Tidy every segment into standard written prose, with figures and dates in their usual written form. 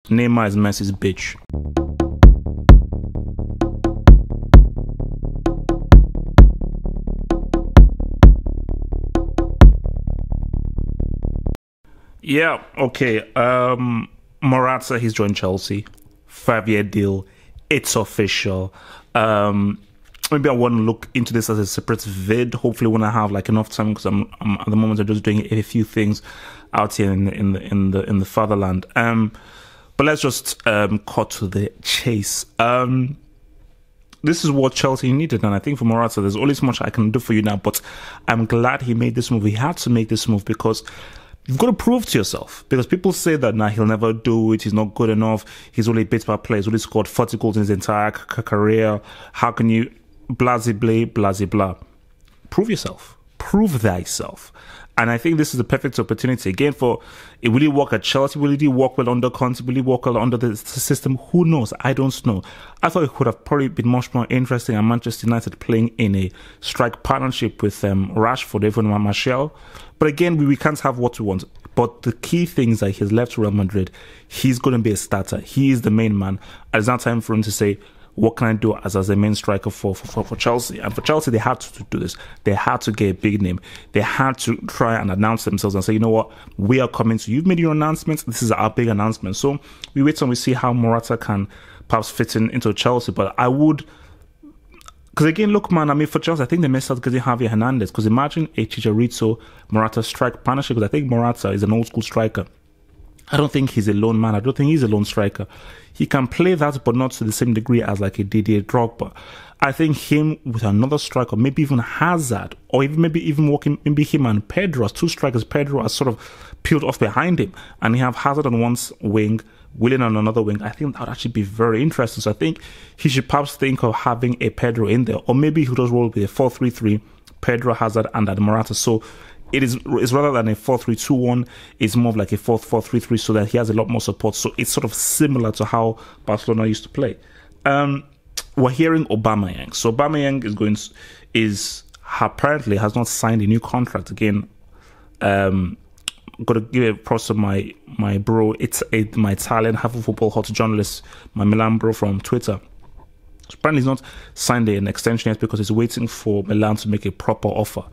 Neymar is Messi's bitch. Yeah, okay. Morata, he's joined Chelsea. 5-year deal. It's official. Maybe I want to look into this as a separate vid. Hopefully, when I have like enough time, because I'm at the moment I'm just doing a few things out here in the fatherland. But let's just cut to the chase. This is what Chelsea needed, and I think for Morata, there's only so much I can do for you now. But I'm glad he made this move. He had to make this move because you've got to prove to yourself. Because people say that now he'll never do it. He's not good enough. He's only a bit per player. He's only scored 40 goals in his entire career. How can you? Blah, blah. Prove yourself. Prove thyself. And I think this is the perfect opportunity. Again, for it will it work at Chelsea? Will it work well under Conte? Will it work well under the system? Who knows? I don't know. I thought it could have probably been much more interesting at Manchester United playing in a strike partnership with Rashford, even Martial. But again, we can't have what we want. But the key thing is that he's left Real Madrid. He's going to be a starter. He is the main man. And it's now time for him to say, what can I do as a main striker for Chelsea? And for Chelsea, they had to do this. They had to get a big name. They had to try and announce themselves and say, you know what, we are coming to you. You've made your announcements. This is our big announcement. So we wait and we see how Morata can perhaps fit into Chelsea. But I would, because again, look, man, I mean, for Chelsea, I think they missed out getting Javier Hernandez. Because imagine a Chicharito Morata strike partnership. Because I think Morata is an old school striker. I don't think he's a lone man. I don't think he's a lone striker. He can play that, but not to the same degree as like a Didier Drogba. I think him with another striker, maybe even Hazard, or even maybe even working, maybe him and Pedro as two strikers. Pedro has sort of peeled off behind him, and you have Hazard on one wing, Willian on another wing. I think that would actually be very interesting. So I think he should perhaps think of having a Pedro in there, or maybe he'll just roll with a 4-3-3, Pedro, Hazard, and that Morata. So it's rather than a 4-3-2-1, it's more of like a 4-4-3-3, so that he has a lot more support. So it's sort of similar to how Barcelona used to play. We're hearing Aubameyang. So Aubameyang is apparently has not signed a new contract again. Got to give a props to my bro. My Italian half of football hot journalist, my Milan bro from Twitter. So apparently he's not signed an extension yet because he's waiting for Milan to make a proper offer.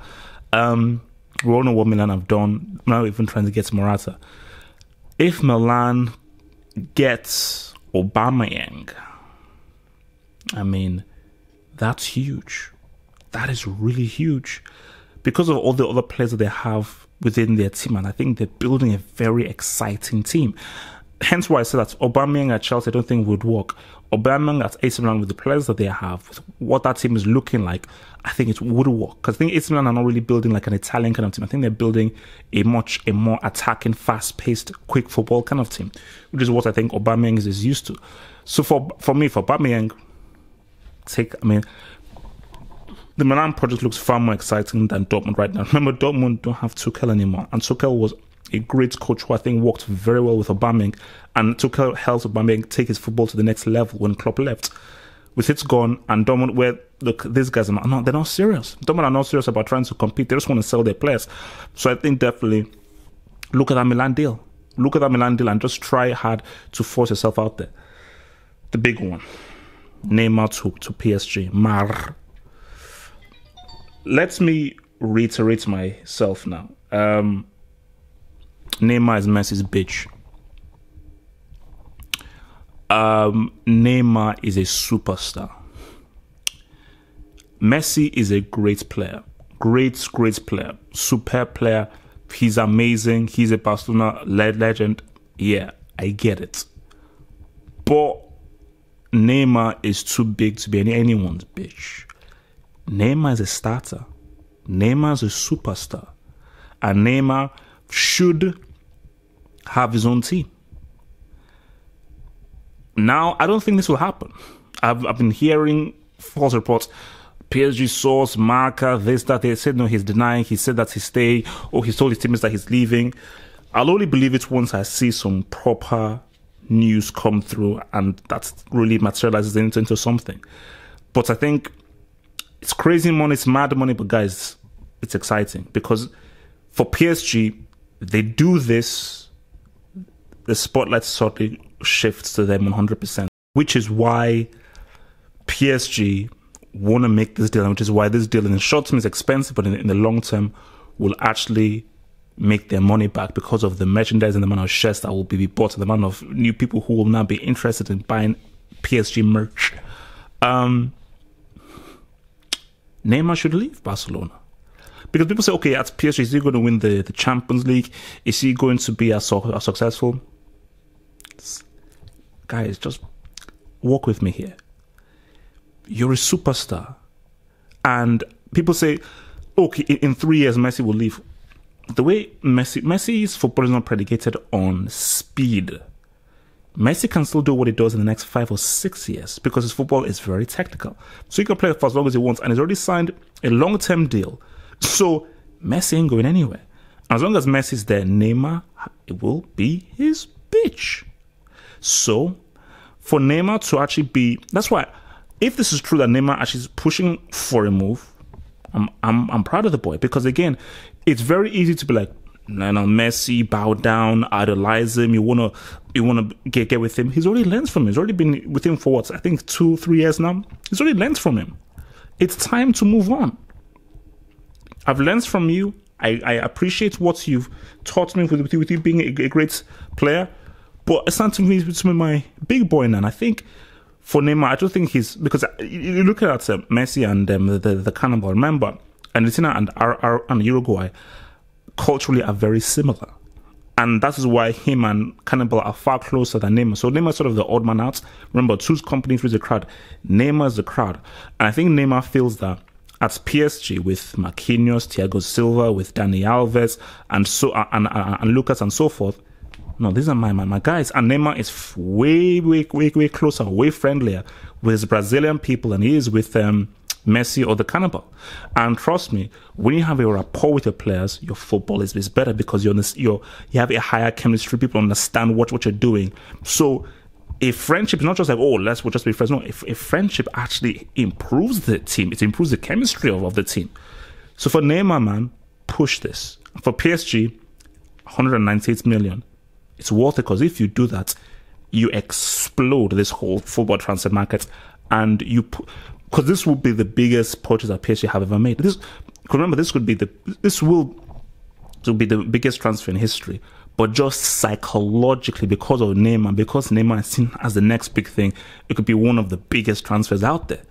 We all know what Milan have done. Now even trying to get Morata. If Milan gets Aubameyang, I mean, that's huge. That is really huge. Because of all the other players that they have within their team, and I think they're building a very exciting team. Hence why I said that Aubameyang at Chelsea I don't think would work. Aubameyang at AC Milan with the players that they have, with what that team is looking like, I think it would work. Because I think AC Milan are not really building like an Italian kind of team. I think they're building a more attacking, fast-paced, quick football kind of team, which is what I think Aubameyang is used to. So for me, for Aubameyang, the Milan project looks far more exciting than Dortmund right now. Remember, Dortmund don't have Tuchel anymore, and Tuchel was a great coach who I think worked very well with Aubameyang, and Tuchel helped Aubameyang take his football to the next level when Klopp left. With it gone, and Dortmund, where look, these guys they're not serious. Dortmund are not serious about trying to compete. They just want to sell their players. So I think definitely look at that Milan deal. Look at that Milan deal and just try hard to force yourself out there. The big one, Neymar to PSG. Let me reiterate myself now. Neymar is Messi's bitch. Neymar is a superstar. Messi is a great player. Great player. Superb player. He's amazing. He's a Barcelona legend. Yeah, I get it. But Neymar is too big to be anyone's bitch. Neymar is a starter. Neymar is a superstar. And Neymar should have his own team. Now, I don't think this will happen. I've been hearing false reports. PSG source, Marca, this, that. They said, no, he's denying. He said that he's staying. Or he told his teammates that he's leaving. I'll only believe it once I see some proper news come through and that really materializes into something. But I think it's crazy money, it's mad money, but guys, it's exciting. Because for PSG, they do this, the spotlight sort of shifts to them 100%, which is why PSG want to make this deal, and which is why this deal in the short term is expensive, but in the long term will actually make their money back because of the merchandise and the amount of shares that will be bought and the amount of new people who will now be interested in buying PSG merch. Neymar should leave Barcelona. Because people say, okay, at PSG, is he going to win the Champions League? Is he going to be as successful? Guys, just walk with me here. You're a superstar. And people say, okay, in 3 years, Messi will leave. The way Messi's football is not predicated on speed. Messi can still do what he does in the next 5 or 6 years because his football is very technical. So he can play for as long as he wants, and he's already signed a long-term deal. So Messi ain't going anywhere. As long as Messi's there, Neymar, it will be his bitch. So for Neymar to actually be, that's why, if this is true that Neymar actually is pushing for a move, I'm proud of the boy, because again, it's very easy to be like, no, Messi, bow down, idolize him. You wanna get with him. He's already learned from him. He's already been with him for what, I think 2-3 years now. He's already learned from him. It's time to move on. I've learned from you. I appreciate what you've taught me with you being a great player. But it's time to be my big boy now. And I think for Neymar, I don't think he's, because you look at Messi and the Cannibal. Remember, Argentina and Uruguay culturally are very similar. And that is why him and Cannibal are far closer than Neymar. So Neymar is sort of the odd man out. Remember, choose company, choose the crowd. Neymar is the crowd. And I think Neymar feels that at PSG with Marquinhos, Thiago Silva, with Dani Alves, and Lucas and so forth, no, these are my guys. And Neymar is way closer, way friendlier with his Brazilian people than he is with Messi or the Cannibal. And trust me, when you have a rapport with your players, your football is better because you have a higher chemistry. People understand what you're doing. So a friendship is not just like, oh, we'll just be friends. No, if a friendship actually improves the team, it improves the chemistry of the team. So for Neymar, man, push this. For PSG, 198 million. It's worth it, because if you do that, you explode this whole football transfer market, and because this will be the biggest purchase that PSG have ever made. Remember, this will be the biggest transfer in history. But just psychologically, because of Neymar, because Neymar is seen as the next big thing, it could be one of the biggest transfers out there.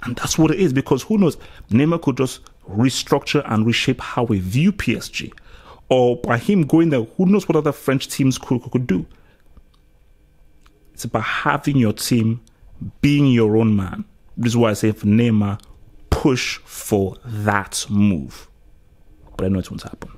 And that's what it is, because who knows, Neymar could just restructure and reshape how we view PSG. Or by him going there, who knows what other French teams could do. It's about having your team, being your own man. This is why I say for Neymar, push for that move. But I know it won't happen.